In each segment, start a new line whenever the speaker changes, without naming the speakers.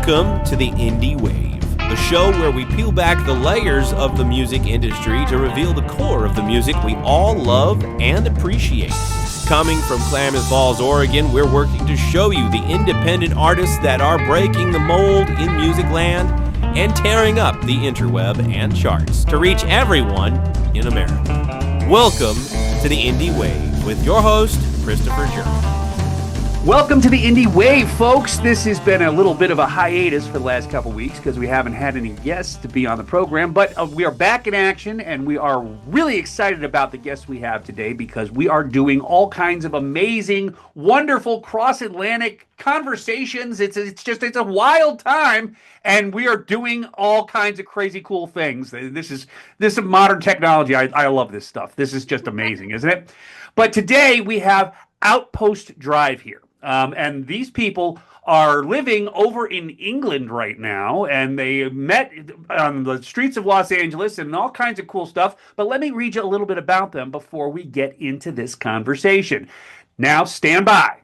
Welcome to the Indie Wave, the show where we peel back the layers of the music industry to reveal the core of the music we all love and appreciate. Coming from Klamath Falls, Oregon, we're working to show you the independent artists that are breaking the mold in music land and tearing up the interweb and charts to reach everyone in America. Welcome to the Indie Wave with your host, Christopher Jerk.
Welcome to the Indie Wave, folks. This has been a little bit of a hiatus for the last couple weeks because we haven't had any guests to be on the program, but we are back in action, and we are really excited about the guests we have today because we are doing all kinds of amazing, wonderful cross-Atlantic conversations. It's a wild time, and we are doing all kinds of crazy cool things. This is modern technology. I love this stuff. This is just amazing, isn't it? But today we have Outpost Drive here. And these people are living over in England right now, and they met on the streets of Los Angeles and all kinds of cool stuff. But let me read you a little bit about them before we get into this conversation. Now, stand by.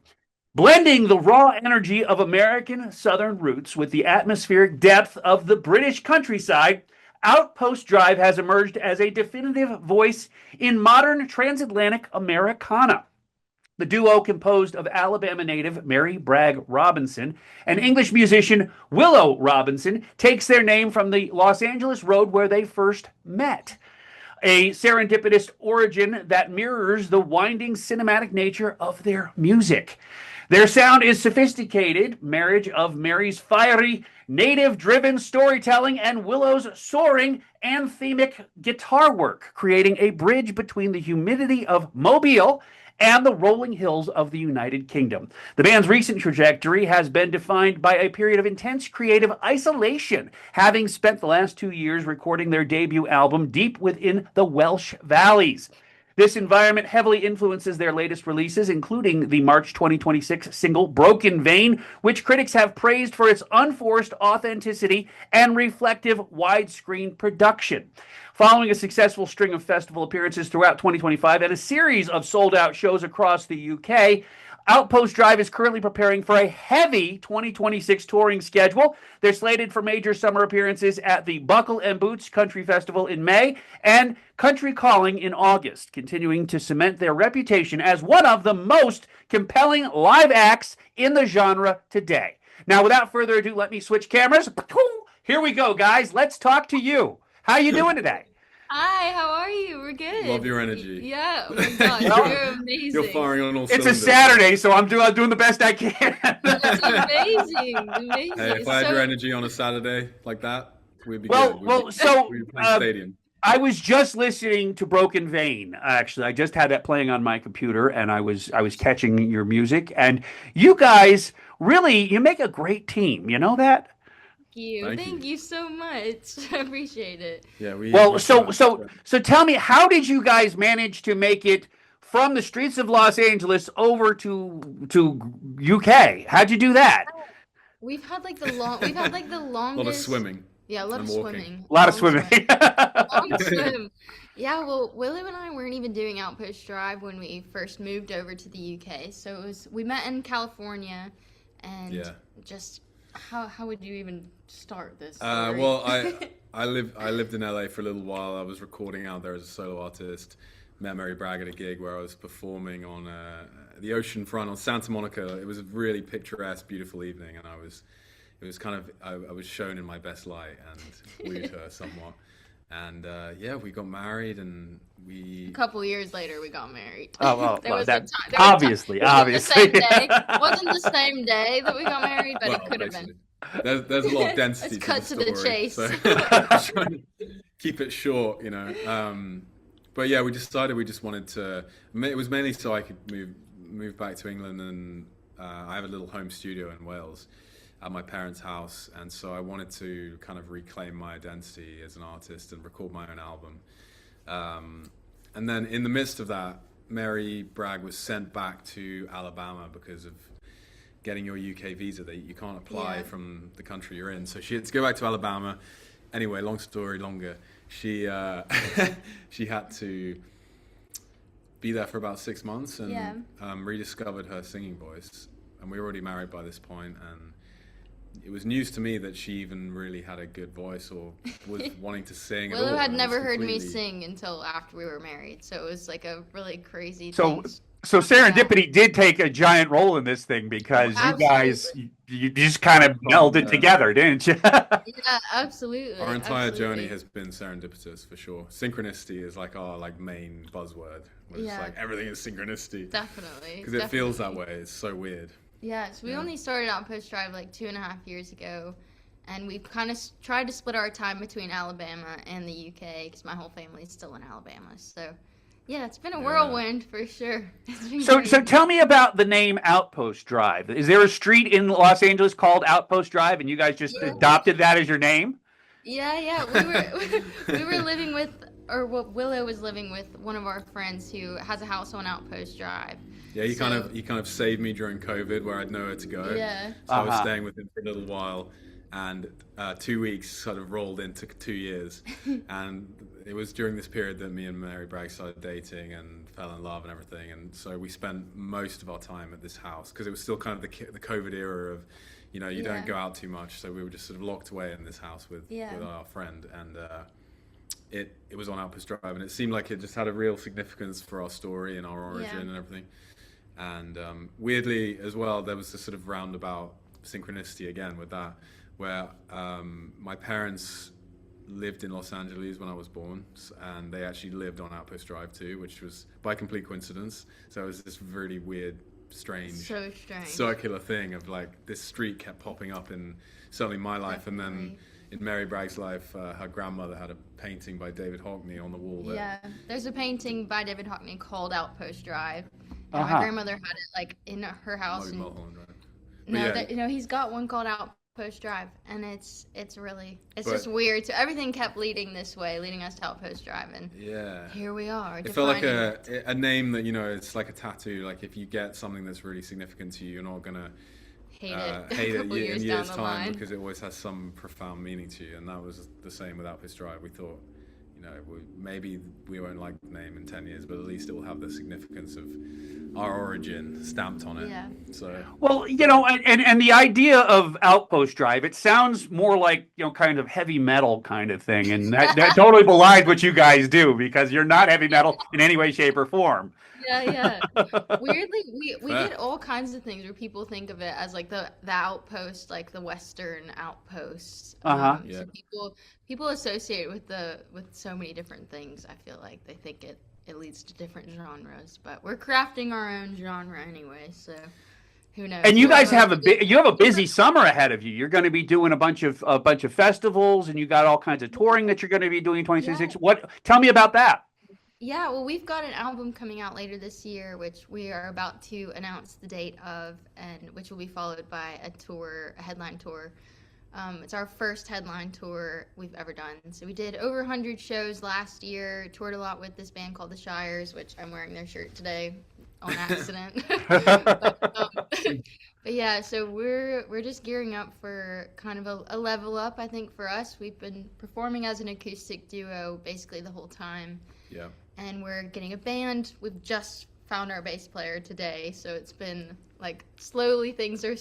Blending the raw energy of American Southern roots with the atmospheric depth of the British countryside, Outpost Drive has emerged as a definitive voice in modern transatlantic Americana. The duo, composed of Alabama native Mary Bragg Robinson and English musician Willow Robinson, takes their name from the Los Angeles road where they first met. A serendipitous origin that mirrors the winding cinematic nature of their music. Their sound is sophisticated, marriage of Mary's fiery, native-driven storytelling and Willow's soaring, anthemic guitar work, creating a bridge between the humidity of Mobile and the rolling hills of the United Kingdom. The band's recent trajectory has been defined by a period of intense creative isolation, having spent the last 2 years recording their debut album deep within the Welsh valleys. This environment heavily influences their latest releases, including the March 2026 single Broken Vein, which critics have praised for its unforced authenticity and reflective widescreen production. Following a successful string of festival appearances throughout 2025 and a series of sold-out shows across the UK, Outpost Drive is currently preparing for a heavy 2026 touring schedule. They're slated for major summer appearances at the Buckle and Boots Country Festival in May and Country Calling in August, continuing to cement their reputation as one of the most compelling live acts in the genre today. Now, without further ado, let me switch cameras. Here we go, guys. Let's talk to you. How you doing today?
Hi, how are you? We're good.
Love your energy.
Yeah, oh my gosh, you're amazing.
You're firing on all
It's
cylinders.
a Saturday, so I'm doing the best I can.
That's amazing.
Hey, if I had your energy on a Saturday like that, we'd be
well,
good.
Well,
we'd be playing stadium.
I was just listening to Broken Vein. Actually, I just had that playing on my computer, and I was catching your music. And you guys you make a great team. You know that?
Thank you so much. I appreciate it.
Yeah, so tell me, how did you guys manage to make it from the streets of Los Angeles over to UK? How'd you do that?
We've had the longest.
A lot of swimming.
Yeah, a lot of swimming.
A lot of swimming.
Long swim. Yeah, well, Willow and I weren't even doing Outpost Drive when we first moved over to the UK. So we met in California, and just how would you even start this story?
Well, I lived in LA for a little while. I was recording out there as a solo artist. Met Mary Bragg at a gig where I was performing on the ocean front on Santa Monica. It was a really picturesque, beautiful evening, and I was shown in my best light and wooed her somewhat. And we got married, and
a couple years later we got married.
Oh well,
obviously.
The
same day. It wasn't the same day that we got married, but it could have been.
There's a lot of density.
Let's cut to the chase.
So I'm trying to keep it short, But yeah, we decided we just wanted to. It was mainly so I could move back to England, and I have a little home studio in Wales at my parents' house, and so I wanted to kind of reclaim my identity as an artist and record my own album. And then in the midst of that, Mary Bragg was sent back to Alabama because of getting your UK visa. You can't apply from the country you're in, so she had to go back to Alabama. Anyway, long story longer, she she had to be there for about 6 months and rediscovered her singing voice. And we were already married by this point, and it was news to me that she even really had a good voice or was wanting to sing.
Willow had
It was
never heard me
completely-
sing until after we were married, so it was like a really crazy
So,
thing.
so serendipity did take a giant role in this thing because you guys, you just kind of melded together, didn't you?
Yeah, absolutely.
Our entire
absolutely.
journey has been serendipitous for sure. Synchronicity is like our main buzzword. It's
Yeah.
like everything is synchronicity.
Definitely.
Because it feels that
definitely.
way. It's so weird.
Yeah, so we only started Outpost Drive like 2.5 years ago, and we've kind of tried to split our time between Alabama and the UK because my whole family's still in Alabama. So, yeah, it's been a whirlwind for sure. It's been
So
crazy.
tell me about the name Outpost Drive. Is there a street in Los Angeles called Outpost Drive, and you guys just adopted that as your name?
Yeah, we were living with, or what Willow was living with one of our friends who has a house on Outpost Drive.
Yeah, he kind of saved me during COVID where I'd nowhere to go.
Yeah.
So I was staying with him for a little while, and 2 weeks sort of rolled into 2 years. And it was during this period that me and Mary Bragg started dating and fell in love and everything. And so we spent most of our time at this house because it was still kind of the COVID era of, you don't go out too much. So we were just sort of locked away in this house with our friend. And it was on Outpost Drive, and it seemed like it just had a real significance for our story and our origin and everything. And weirdly as well, there was this sort of roundabout synchronicity again with that, where my parents lived in Los Angeles when I was born, and they actually lived on Outpost Drive too, which was by complete coincidence. So it was this really weird, strange circular thing of like this street kept popping up in certainly my life. Definitely. And then in Mary Bragg's life, her grandmother had a painting by David Hockney on the wall.
There's a painting by David Hockney called Outpost Drive. And my grandmother had it like in her house. And, he's got one called Outpost Drive, and it's just weird. So everything kept leading us to Outpost Drive, and here we are.
It felt like a name that it's like a tattoo. Like if you get something that's really significant to you, you're not gonna
hate it
in years time because it always has some profound meaning to you. And that was the same with Outpost Drive. We thought, maybe we won't like the name in 10 years, but at least it will have the significance of our origin stamped on it. Yeah. So.
Well, and the idea of Outpost Drive, it sounds more like, kind of heavy metal kind of thing. And that totally belies what you guys do, because you're not heavy metal in any way, shape, or form.
Yeah. Weirdly, we get all kinds of things where people think of it as like the outpost, like the Western outpost. So people associate it with so many different things. I feel like they think it leads to different genres, but we're crafting our own genre anyway. So who knows? And
you guys have a busy summer ahead of you. You're going to be doing a bunch of festivals, and you got all kinds of touring that you're going to be doing in 2026. Tell me about that.
Yeah, well, we've got an album coming out later this year, which we are about to announce the date of, and which will be followed by a headline tour. It's our first headline tour we've ever done. So we did over 100 shows last year, toured a lot with this band called The Shires, which I'm wearing their shirt today on accident. But yeah, so we're just gearing up for kind of a level up, I think, for us. We've been performing as an acoustic duo basically the whole time.
Yeah.
And we're getting a band. We've just found our bass player today, so it's been like slowly things are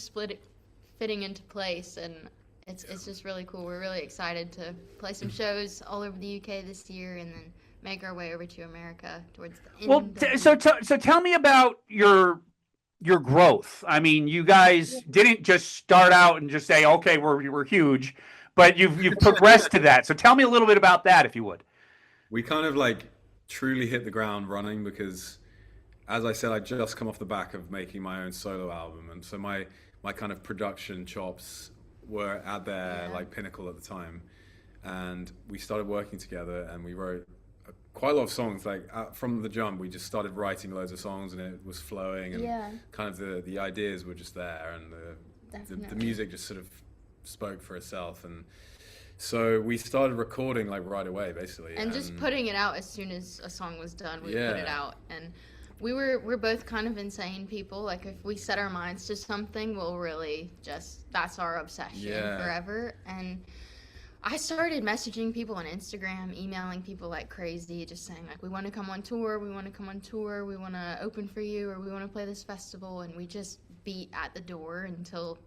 fitting into place, and it's just really cool. We're really excited to play some shows all over the UK this year, and then make our way over to America towards the end.
So tell me about your growth. I mean, you guys didn't just start out and just say, okay, we're huge, but you've progressed to that. So tell me a little bit about that, if you would.
We kind of like truly hit the ground running because, as I said, I just come off the back of making my own solo album, and so my kind of production chops were at their like pinnacle at the time, and we started working together, and we wrote quite a lot of songs. Like from the jump, we just started writing loads of songs, and it was flowing, and kind of the ideas were just there, and the music just sort of spoke for itself. And so we started recording like right away, basically,
and just putting it out as soon as a song was done. We put it out, and we're both kind of insane people. Like if we set our minds to something, we'll really that's our obsession forever. And I started messaging people on Instagram, emailing people like crazy, just saying like, we want to come on tour, we want to open for you, or we want to play this festival. And we just beat at the door until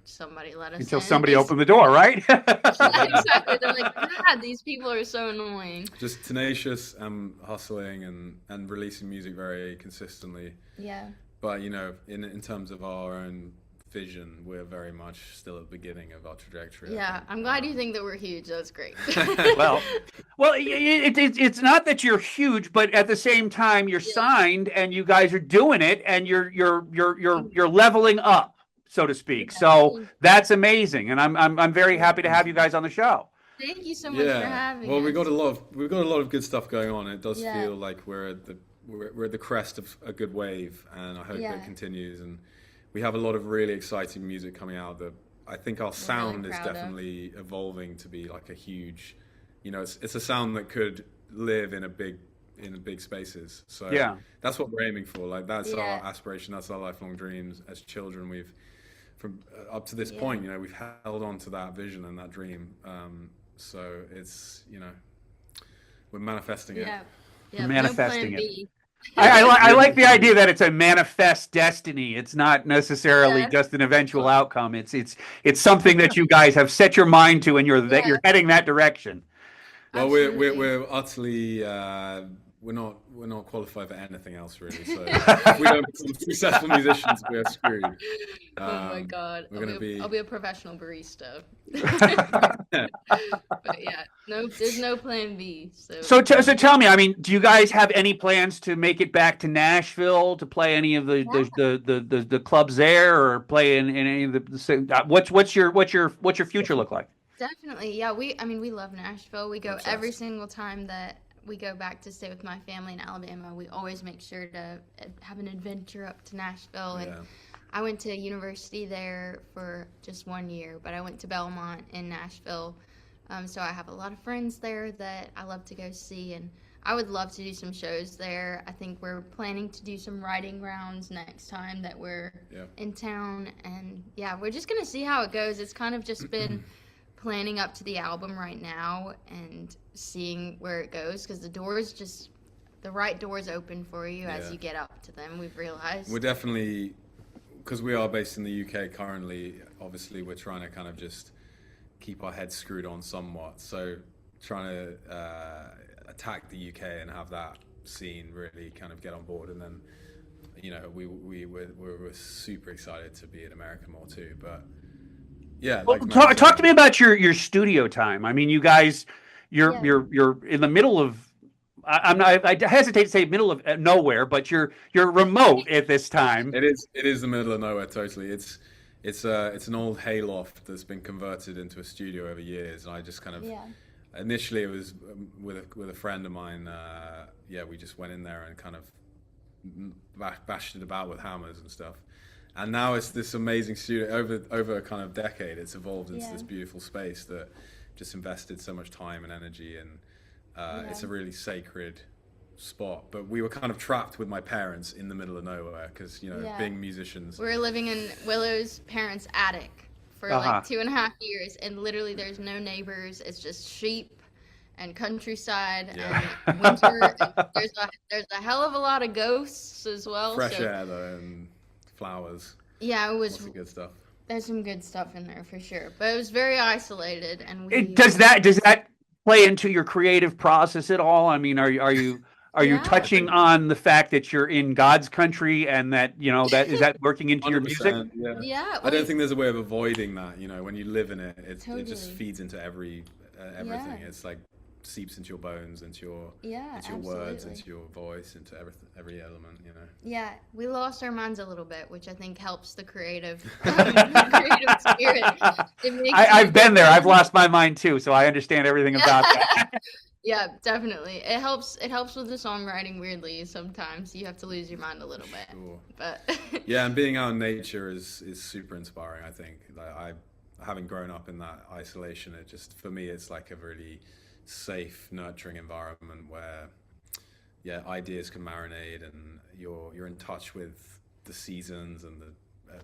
somebody let us
until
in.
somebody opened the door, right?
Exactly. They're like, God, these people are so annoying.
Just tenacious and hustling and releasing music very consistently.
Yeah.
But in terms of our own vision, we're very much still at the beginning of our trajectory.
Yeah, I'm glad you think that we're huge. That's great.
well, it's not that you're huge, but at the same time, you're signed and you guys are doing it, and you're leveling up, so to speak. So that's amazing, and I'm very happy to have you guys on the show.
Thank you so much for having us.
Well, we've got a lot of good stuff going on. It does feel like we're at the crest of a good wave, and I hope it continues. And we have a lot of really exciting music coming out that I think our sound is definitely evolving to be like a huge, it's a sound that could live in big spaces. So that's what we're aiming for. Like that's our aspiration. That's our lifelong dreams. As children, we've from up to this point, we've held on to that vision and that dream. So it's, we're manifesting it.
Yeah,
manifesting
no
it. I like the idea that it's a manifest destiny. It's not necessarily just an eventual outcome. It's something that you guys have set your mind to, and you're heading that direction.
Well, we're utterly we're not qualified for anything else really. So if we don't become successful musicians, we're screwed.
Oh my God! I'll be a professional barista. But there's no plan B. So
tell me, I mean, do you guys have any plans to make it back to Nashville to play any of the clubs there, or play in any of the what's your future look like?
Definitely, yeah. We love Nashville. We go every single time that we go back to stay with my family in Alabama. We always make sure to have an adventure up to Nashville. And I went to university there for just 1 year, but I went to Belmont in Nashville. So I have a lot of friends there that I love to go see, and I would love to do some shows there. I think we're planning to do some writing rounds next time that we're in town. And we're just going to see how it goes. It's kind of just been planning up to the album right now and seeing where it goes, because the right doors open for you as you get up to them. We've realized
we're definitely, because we are based in the UK currently, obviously we're trying to kind of just keep our heads screwed on somewhat, so trying to attack the UK and have that scene really kind of get on board. And then we're super excited to be in America more too. But
talk to me about your studio time. I mean, you guys, you're in the middle of. I hesitate to say middle of nowhere, but you're remote at this time.
It is the middle of nowhere. Totally. It's an old hayloft that's been converted into a studio over years, and I just kind of initially it was with a friend of mine. We just went in there and kind of bashed it about with hammers and stuff. And now it's this amazing studio. Over a kind of decade, it's evolved into this beautiful space that just invested so much time and energy, and it's a really sacred spot. But we were kind of trapped with my parents in the middle of nowhere because, being musicians.
We were living in Willow's parents' attic for like 2.5 years, and literally there's no neighbors. It's just sheep and countryside and winter. And there's a hell of a lot of ghosts as well.
Fresh air though, and flowers.
Yeah, it was
lots of good stuff.
There's some good stuff in there for sure, but it was very isolated. And
does that play into your creative process at all? I mean, are you touching on the fact that you're in God's country, and that that is that working into your music?
Yeah.
I don't think there's a way of avoiding that. When you live in it, it just feeds into everything. It's like seeps into your bones, into your words, into your voice, into every element.
Yeah, we lost our minds a little bit, which I think helps the creative spirit.
I've been there. I've lost my mind too, so I understand everything about that.
Yeah, definitely. It helps with the songwriting. Weirdly, sometimes you have to lose your mind a little bit.
Sure.
But
and being out in nature is super inspiring. I think, like, having grown up in that isolation, it just, for me, it's like a really safe, nurturing environment where ideas can marinate, and you're in touch with the seasons and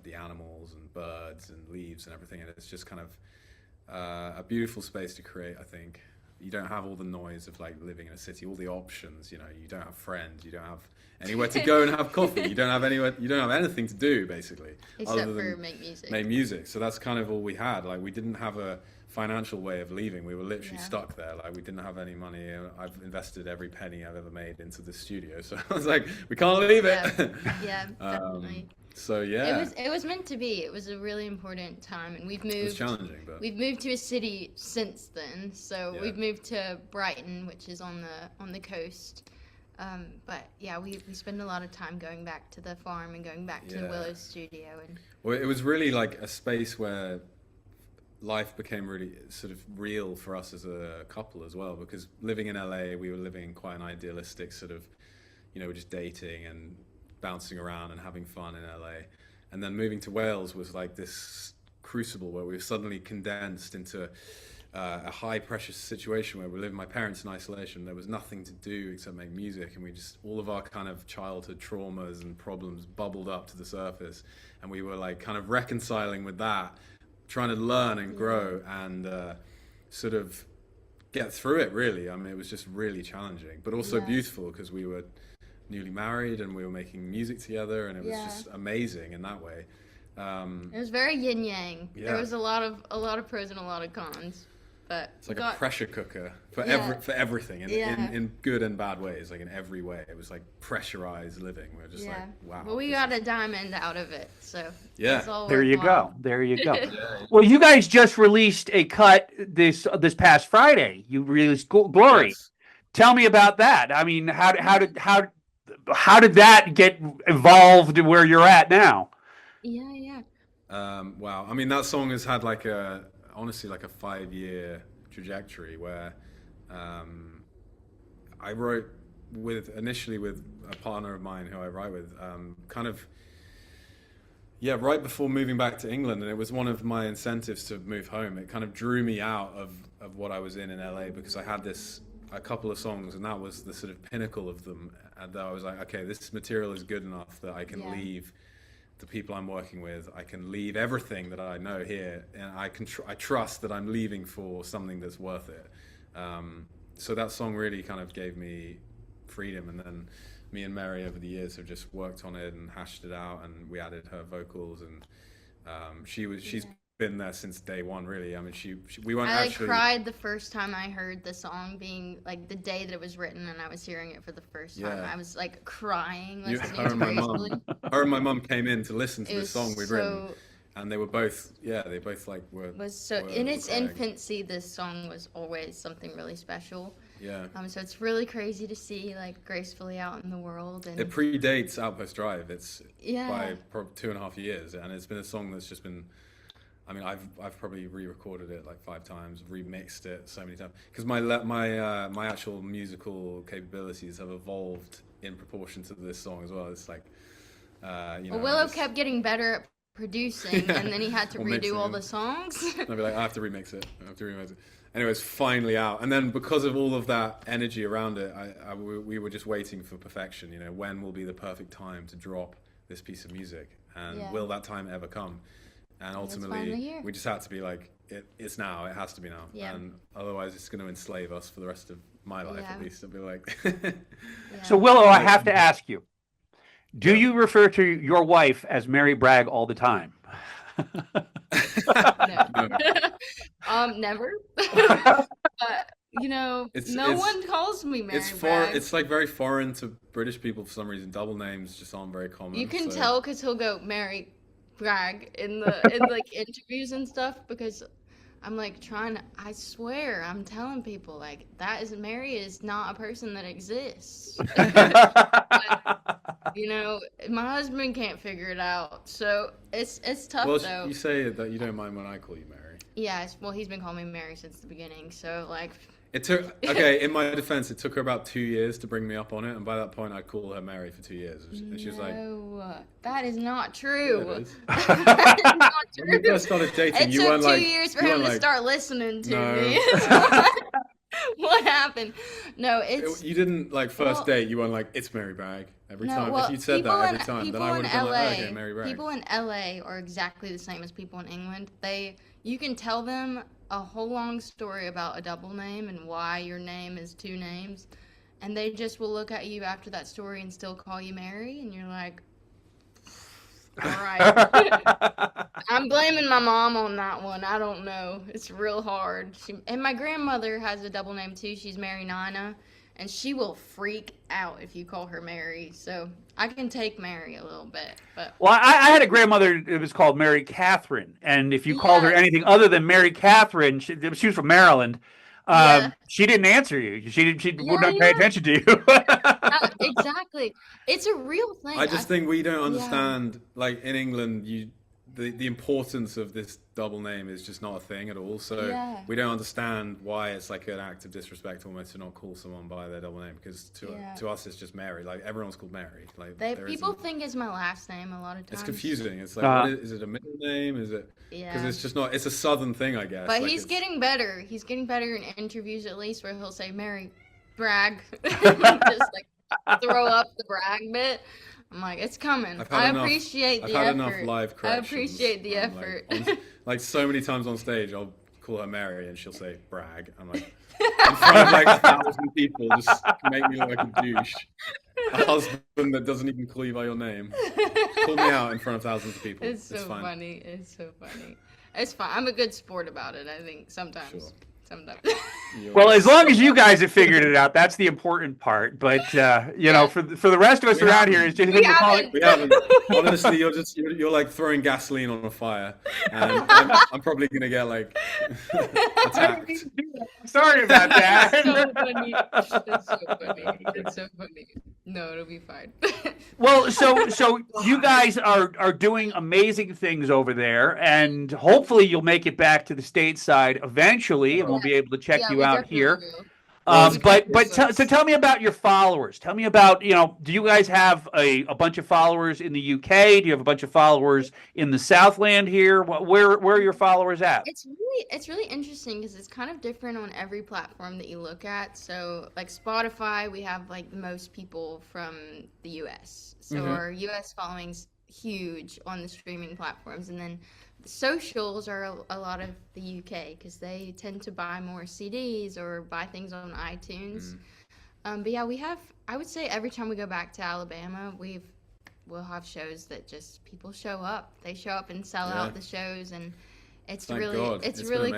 the animals and birds and leaves and everything, and it's just kind of a beautiful space to create, I think. You don't have all the noise of like living in a city, all the options. You know, you don't have friends, you don't have anywhere to go and have coffee. You don't have anything to do basically,
except
other than
for make music.
Make music. So that's kind of all we had. Like we didn't have a financial way of leaving. We were literally stuck there. Like we didn't have any money. I've invested every penny I've ever made into the studio. So I was like, we can't leave it.
Yeah, definitely.
So yeah,
it was meant to be. It was a really important time, and we've moved.
It was challenging, but
we've moved to a city since then. So we've moved to Brighton, which is on the coast. But yeah, we spend a lot of time going back to the farm and going back to the Willow studio. And
well, it was really like a space where life became really sort of real for us as a couple as well, because living in LA, we were living in quite an idealistic sort of, you know, we're just dating and bouncing around and having fun in LA. And then moving to Wales was like this crucible where we were suddenly condensed into a high pressure situation where we lived with my parents in isolation. There was nothing to do except make music, and we just, all of our kind of childhood traumas and problems bubbled up to the surface, and we were like kind of reconciling with that, trying to learn and grow and sort of get through it really. I mean, it was just really challenging, but also beautiful because we were newly married and we were making music together, and it was just amazing in that way.
It was very yin yang. There was a lot of pros and a lot of cons. But
it's like a pressure cooker for everything in good and bad ways, like in every way. It was like pressurized living. We're just like, wow.
Well, we got a diamond out of it, so
that's all there you go. There you go. Well, you guys just released a cut this past Friday. You released Glory. Yes. Tell me about that. I mean, how did that get evolved to where you're at now?
Yeah.
Wow. I mean, that song has had honestly like a 5-year trajectory where I wrote initially with a partner of mine who I write with, right before moving back to England, and it was one of my incentives to move home. It kind of drew me out of what I was in LA, because I had a couple of songs, and that was the sort of pinnacle of them, and that I was like, okay, this material is good enough that I can leave the people I'm working with, I can leave everything that I know here, and I trust that I'm leaving for something that's worth it. So that song really kind of gave me freedom, and then me and Mary over the years have just worked on it and hashed it out, and we added her vocals, and she's been there since day one, really. I mean, we weren't actually...
I cried the first time I heard the song, being like the day that it was written and I was hearing it for the first time. I was like crying listening to it.
Her and my mum came in to listen to the song we'd written, and they were both, they both like were...
In its infancy, this song was always something really special.
Yeah.
So it's really crazy to see like gracefully out in the world. And
it predates Outpost Drive. It's by probably 2.5 years, and it's been a song that's just been... I mean, I've probably re-recorded it like 5 times, remixed it so many times, because my actual musical capabilities have evolved in proportion to this song as well. It's like,
Willow kept getting better at producing, and then he had to redo all the songs.
I'd be like, I have to remix it. Anyway, it's finally out, and then because of all of that energy around it, we were just waiting for perfection. You know, when will be the perfect time to drop this piece of music, and will that time ever come? And ultimately, we just had to be like, it's now. It has to be now. Yeah. And otherwise, it's going to enslave us for the rest of my life, at least. I'll be like...
So, Willow, I have to ask you, do you refer to your wife as Mary Bragg all the time?
No. Never. But, no one calls me Mary Bragg.
It's like very foreign to British people for some reason. Double names just aren't very common.
You can tell because he'll go Mary Bragg in like interviews and stuff, because I'm like I swear I'm telling people like Mary is not a person that exists. But, my husband can't figure it out, so it's tough.
Well,
though.
You say that you don't mind when I call you Mary.
Yeah, well, he's been calling me Mary since the beginning, so like.
It took, in my defense, it took her about 2 years to bring me up on it, and by that point, I'd call her Mary for 2 years. And she was like...
No, that is not true.
Yeah, it is.
That is not true.
When we first started dating,
you weren't like... It took 2 years for him to start listening to me. What happened? No, it's...
You didn't, first date, you weren't like, it's Mary Bragg every time. If you'd said that every time, then I would have been like, okay, Mary Bragg.
People in LA are exactly the same as people in England. You can tell them a whole long story about a double name and why your name is two names, and they just will look at you after that story and still call you Mary, and you're like, all right. I'm blaming my mom on that one. I don't know. It's real hard. And my grandmother has a double name too. She's Mary Nina, and she will freak out if you call her Mary. So I can take Mary a little bit. But
Well, I had a grandmother. It was called Mary Catherine, and if you called her anything other than Mary Catherine, she was from Maryland. She didn't answer you. She would not pay attention to you.
Exactly. It's a real thing.
I just think we don't understand, like in England, the importance of this double name is just not a thing at all. So we don't understand why it's like an act of disrespect almost to not call someone by their double name, because to us it's just Mary. Like everyone's called Mary. Like
people think it's my last name a lot of times.
It's confusing. It's like, is it a middle name? Is it? Because it's just not. It's a southern thing, I guess.
But like he's getting better. He's getting better in interviews, at least, where he'll say Mary Bragg, just like throw up the Bragg bit. I'm like, it's coming. I appreciate the effort.
I've had enough live corrections.
I appreciate the effort.
Like so many times on stage, I'll call her Mary and she'll say Bragg. I'm like, in front of like 1,000 people, just make me look like a douche. A husband that doesn't even call you by your name. Call me out in front of thousands of people.
It's so funny. It's so funny. It's fine. I'm a good sport about it, I think, sometimes. Sure. Sometimes.
Well, as long as you guys have figured it out, that's the important part. But you know, for the rest of us around here, it's just
we haven't. Honestly, you're like throwing gasoline on a fire, and I'm probably gonna get like attacked.
Sorry about that.
It's so funny. It's so funny. It's so funny. No, it'll be fine.
Well, so you guys are doing amazing things over there, and hopefully you'll make it back to the stateside eventually, and we'll be able to check you out here. So tell me about your followers. Tell me about, do you guys have a bunch of followers in the UK? Do you have a bunch of followers in the Southland here? Where are your followers at?
It's really interesting because it's kind of different on every platform that you look at. So like Spotify, we have like most people from the US. So our US following's huge on the streaming platforms, and then socials are a lot of the UK because they tend to buy more CDs or buy things on iTunes. But yeah, I would say every time we go back to Alabama, we'll have shows that just people show up. They show up and sell out the shows, and it's really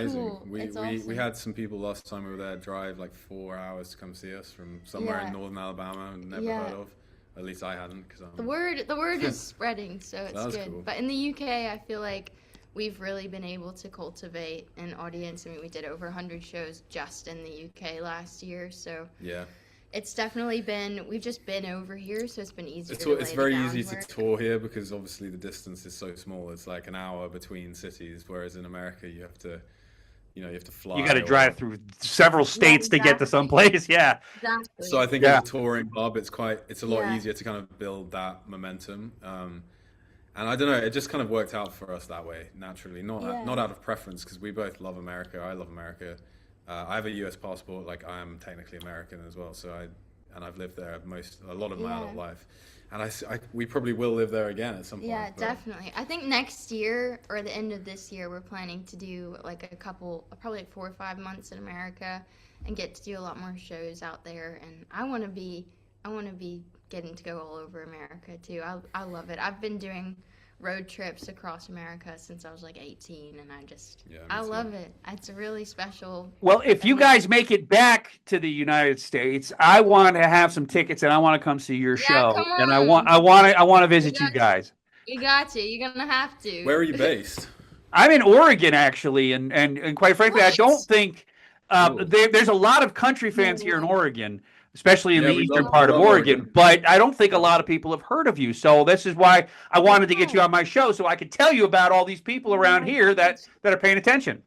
cool.
We had some people last time we were there drive like 4 hours to come see us from somewhere in northern Alabama and never heard of. At least I hadn't, because
the word is spreading, so it's good. Cool. But in the UK, I feel like we've really been able to cultivate an audience. I mean, we did over 100 shows just in the UK last year, so it's definitely we've just been over here, so it's been easier to
It's very easy to tour here because obviously the distance is so small. It's like an hour between cities, whereas in America you have to fly.
You got to drive through several states to get to someplace. Yeah.
Exactly.
So I think as a touring hub, it's a lot easier to kind of build that momentum. And I don't know, it just kind of worked out for us that way, naturally. Not out of preference, because we both love America. I love America. I have a US passport, like I am technically American as well. So I've lived there a lot of my adult life. And we probably will live there again at some point.
Yeah, definitely. I think next year or the end of this year, we're planning to do like probably like 4 or 5 months in America and get to do a lot more shows out there. And I want to be getting to go all over America too. I love it. I've been doing road trips across America since I was like 18, and I love it. It's really special.
Well, if you guys make it back to the United States, I want to have some tickets, and I want to come see your show.
Come on.
And I want to visit you guys.
We got you. You're gonna have to.
Where are you based?
I'm in Oregon, actually, and quite frankly, I don't think there's a lot of country fans here in Oregon, especially in the eastern part of Oregon, but I don't think a lot of people have heard of you. So this is why I wanted to get you on my show, so I could tell you about all these people around here that are paying attention.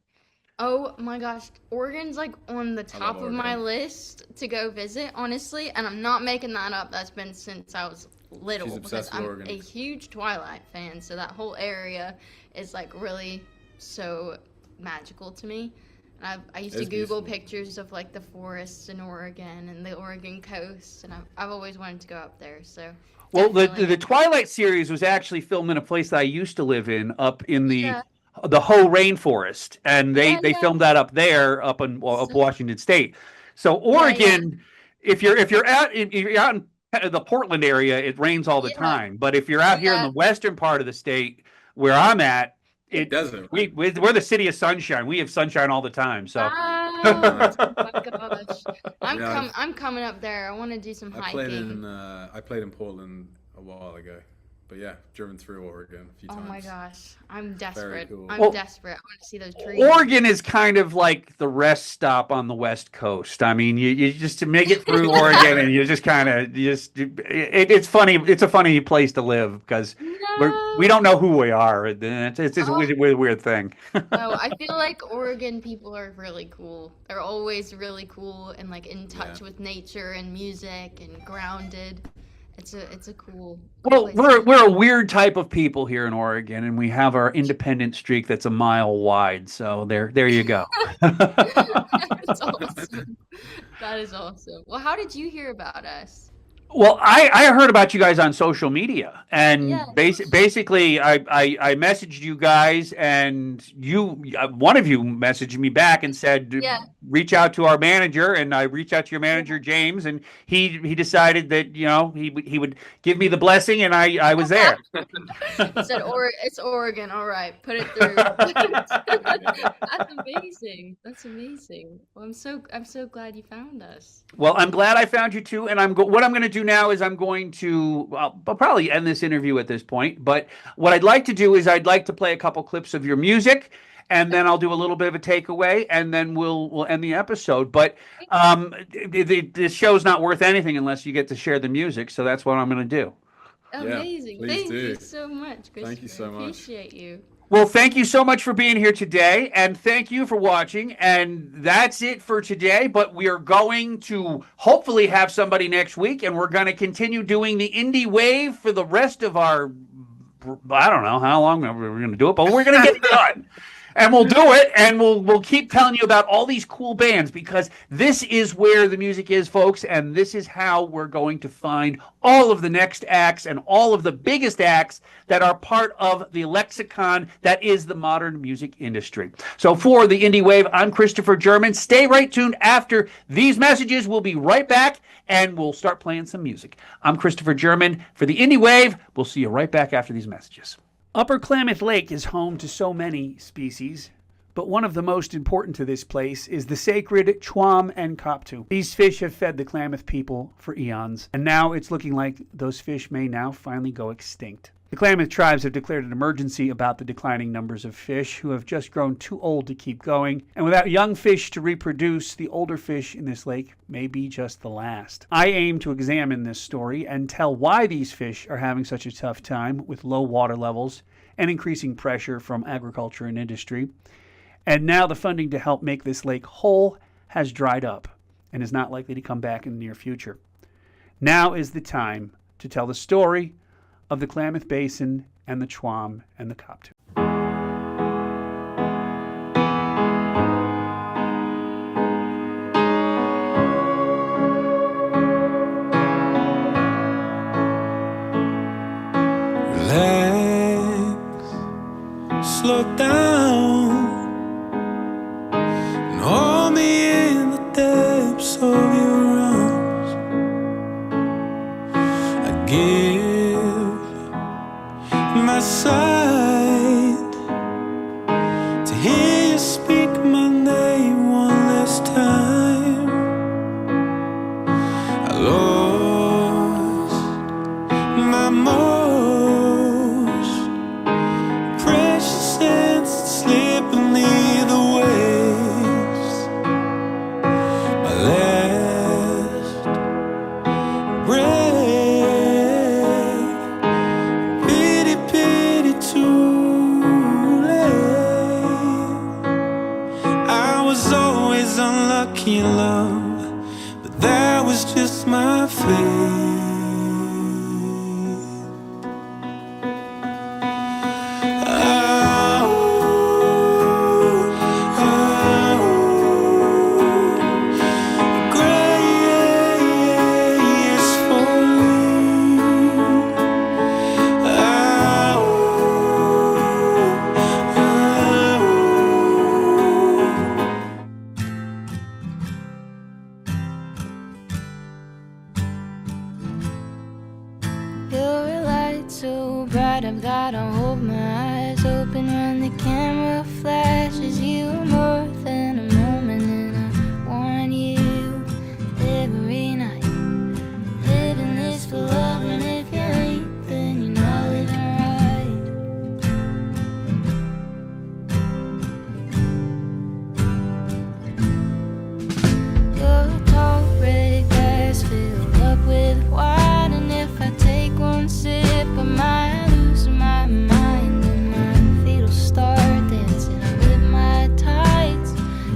Oh my gosh, Oregon's like on the top of my list to go visit, honestly, and I'm not making that up. That's been since I was little, because I'm a huge Twilight fan, so that whole area is like really so magical to me. And I used to Google pictures of like the forests in Oregon and the Oregon coast, and I've always wanted to go up there. So the
Twilight series was actually filmed in a place that I used to live in, up in the the Hoh rainforest, and they
Yeah.
filmed that up there, up in up
So,
Washington State. So
yeah.
Oregon, if you're out in the Portland area, it rains all the
Yeah.
time. But if you're out here in
Yeah.
the western part of the state, where I'm at, it
Desert, right?
we're the city of sunshine. We have sunshine all the time. So
Wow. Oh my gosh.
Yeah,
I'm coming up there. I want to do some hiking.
I played in Portland a while ago, but yeah, driven through Oregon a few
Oh
times.
my gosh. I'm desperate.
cool.
I'm
Well,
desperate. I want to see those trees.
Oregon is kind of like the rest stop on the West Coast. I mean, you just to make it through Oregon, and you just kind of it's funny. It's a funny place to live because we
No.
don't know who we are. It's just a
Oh,
weird thing.
no, I feel like Oregon people are really cool. They're always really cool and like in touch
Yeah.
with nature and music and grounded. It's a cool
Well,
place.
we're a weird type of people here in Oregon, and we have our independent streak that's a mile wide. So there you go.
That's awesome. That is awesome. Well, how did you hear about us?
Well, I heard about you guys on social media, and
Yeah.
basically, I messaged you guys, and one of you messaged me back and said,
Yeah.
reach out to our manager, and I reached out to your manager, James, and he decided that he would give me the blessing, and I was there.
He said, it's Oregon. All right, put it through. That's amazing. That's amazing. Well, I'm so glad you found us.
Well, I'm glad I found you too, and what I'm going to do now is I'm going to I'll probably end this interview at this point. But what I'd like to do is I'd like to play a couple clips of your music, and then I'll do a little bit of a takeaway, and then we'll end the episode. But this show's not worth anything unless you get to share the music. So that's what I'm going to do.
Amazing.
please
Thank
do.
you so much, Christopher.
Thank you so much.
Appreciate you.
Well, thank you so much for being here today, and thank you for watching. And that's it for today, but we are going to hopefully have somebody next week, and we're going to continue doing the indie wave for the rest of our, I don't know how long we're going to do it, but we're going to get it done. And we'll do it, and we'll keep telling you about all these cool bands, because this is where the music is, folks, and this is how we're going to find all of the next acts and all of the biggest acts that are part of the lexicon that is the modern music industry. So for the Indie Wave, I'm Christopher German. Stay right tuned after these messages. We'll be right back, and we'll start playing some music. I'm Christopher German for the Indie Wave. We'll see you right back after these messages. Upper Klamath Lake is home to so many species, but one of the most important to this place is the sacred chwam and koptu. These fish have fed the Klamath people for eons, and now it's looking like those fish may now finally go extinct. The Klamath tribes have declared an emergency about the declining numbers of fish who have just grown too old to keep going, and without young fish to reproduce, the older fish in this lake may be just the last. I aim to examine this story and tell why these fish are having such a tough time with low water levels and increasing pressure from agriculture and industry. And now the funding to help make this lake whole has dried up and is not likely to come back in the near future. Now is the time to tell the story of the Klamath Basin and the chwam and the koptu.
Relax, slow down, and hold me in the depths of your arms. I give my side to hear you speak my name one last time. I lost my most precious sense slip beneath the waves. My last breath, pity, pity, too late. I was always unlucky in love, but that was just my fate.
You're a light so bright I've gotta hold my eyes open when the camera flashes. You are more than a moment, and I want you every night. Living this for love, and if you ain't, then you're not living right. Your tall red glass filled up with wine, and if I take one sip I might lose my mind, and my feet will start dancing with my tights.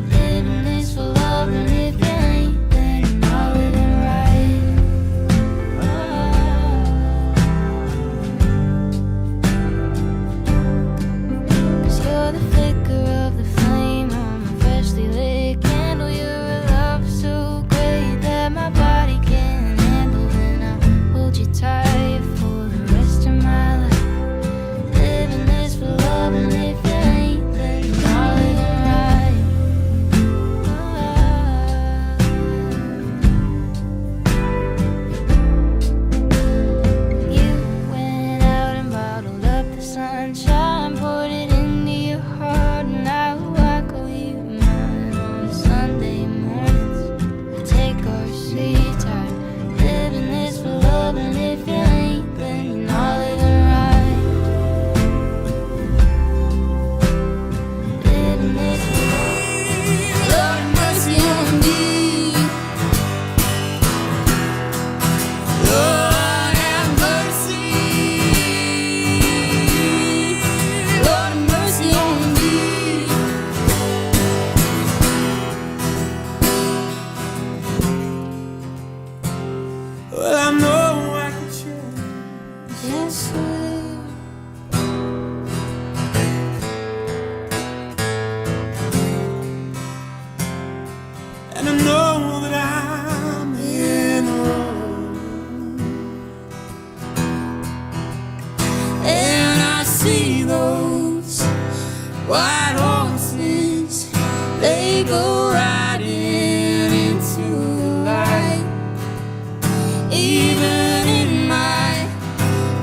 Living this for love, and if you ain't, then you're not living right. Cause you're the flicker of the flame on my freshly lit candle. You're a love so great that my body can't handle, and I'll hold you tight for the rest of my life. Living this for love, and if you ain't, then you're not living right. You went out and bottled up the sunshine, poured it into your heart, and now I call you mine. On Sunday mornings we take our sweet time. Living this for love, and if you ain't, then you're not living right. Living this for love. Lord have mercy on me. Lord have mercy. Lord have mercy on me.
Well, I know I can change.
Yes, sir.
And I know that I'm in the wrong. And I see those white horses, they go riding into the light. Even in my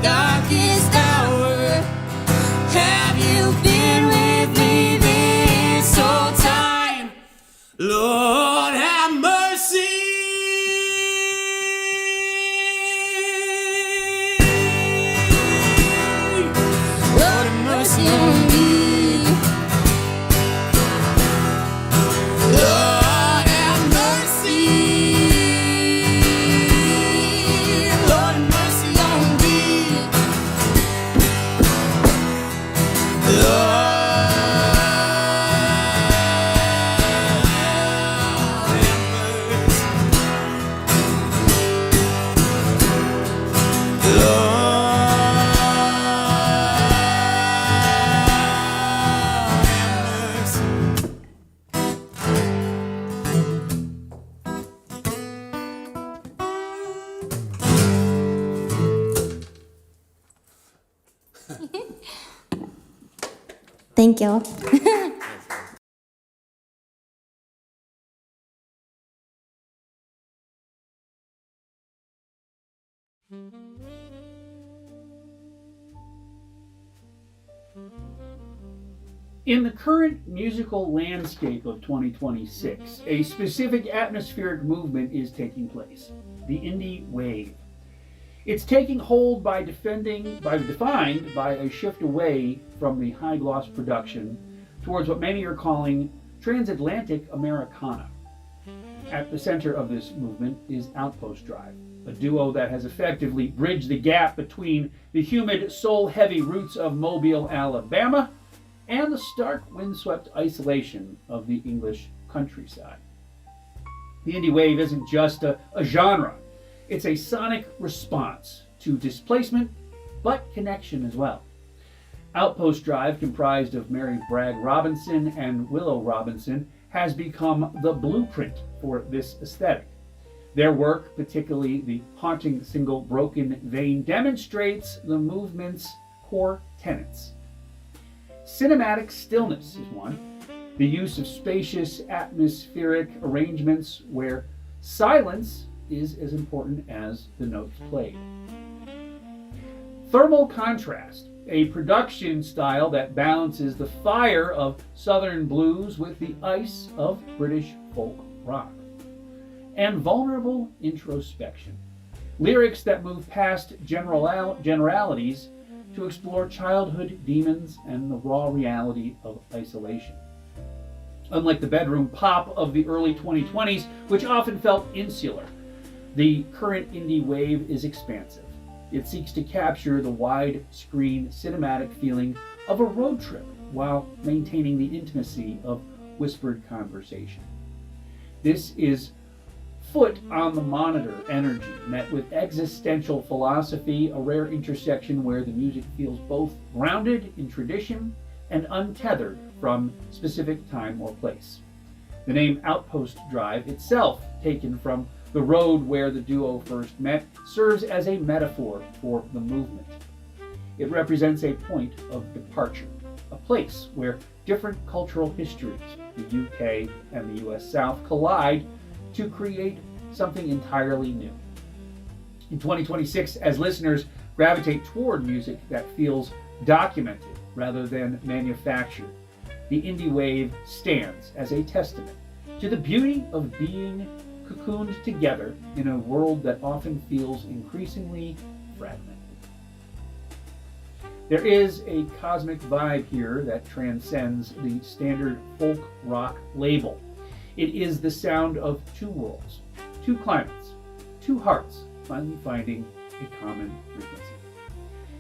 darkest hour, have you been with me this whole time? Lord have mercy. Lord have mercy on me. Lord have mercy. Lord have mercy on me. Lord
Thank you.
In the current musical landscape of 2026, a specific atmospheric movement is taking place, the indie wave. It's taking hold defined by a shift away from the high gloss production towards what many are calling Transatlantic Americana. At the center of this movement is Outpost Drive, a duo that has effectively bridged the gap between the humid, soul-heavy roots of Mobile, Alabama, and the stark, windswept isolation of the English countryside. The indie wave isn't just a genre, it's a sonic response to displacement, but connection as well. Outpost Drive, comprised of Mary Bragg Robinson and Willow Robinson, has become the blueprint for this aesthetic. Their work, particularly the haunting single Broken Vein, demonstrates the movement's core tenets. Cinematic stillness is one, the use of spacious atmospheric arrangements where silence is as important as the notes played. Thermal contrast, a production style that balances the fire of Southern blues with the ice of British folk rock. And vulnerable introspection, lyrics that move past generalities to explore childhood demons and the raw reality of isolation. Unlike the bedroom pop of the early 2020s, which often felt insular, the current indie wave is expansive. It seeks to capture the wide-screen cinematic feeling of a road trip while maintaining the intimacy of whispered conversation. This is foot on the monitor energy met with existential philosophy, a rare intersection where the music feels both grounded in tradition and untethered from specific time or place. The name Outpost Drive itself, taken from the road where the duo first met, serves as a metaphor for the movement. It represents a point of departure, a place where different cultural histories, the UK and the US South, collide to create something entirely new. In 2026, as listeners gravitate toward music that feels documented rather than manufactured, the indie wave stands as a testament to the beauty of being cocooned together in a world that often feels increasingly fragmented. There is a cosmic vibe here that transcends the standard folk rock label. It is the sound of two worlds, two climates, two hearts finally finding a common frequency.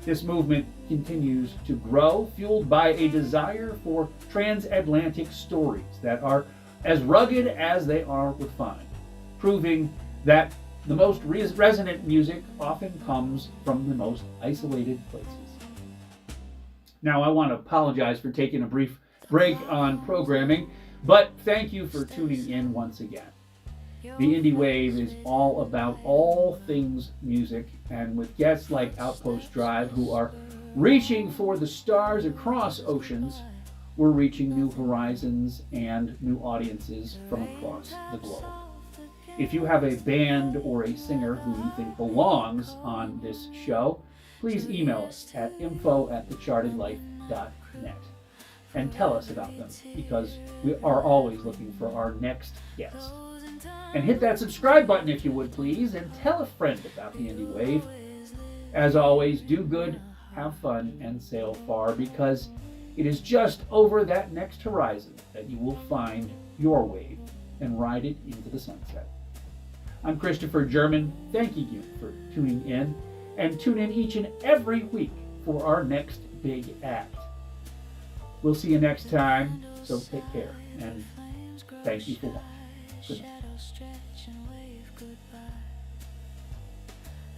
This movement continues to grow, fueled by a desire for transatlantic stories that are as rugged as they are refined, proving that the most resonant music often comes from the most isolated places. Now, I want to apologize for taking a brief break on programming, but thank you for tuning in once again. The Indie Wave is all about all things music, and with guests like Outpost Drive, who are reaching for the stars across oceans, we're reaching new horizons and new audiences from across the globe. If you have a band or a singer who you think belongs on this show, please email us at info@thechartedlife.net and tell us about them, because we are always looking for our next guest. And hit that subscribe button if you would, please, and tell a friend about the Indie Wave. As always, do good, have fun, and sail far, because it is just over that next horizon that you will find your wave and ride it into the sunset. I'm Christopher German, thanking you for tuning in, and tune in each and every week for our next big act. We'll see you next time, so take care, and thank you for watching. Good night.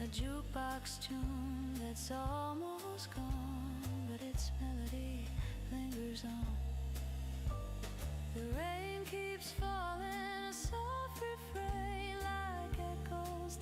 A jukebox tune that's almost gone, but its melody lingers on. The rain keeps falling, a soft refrain like echoes.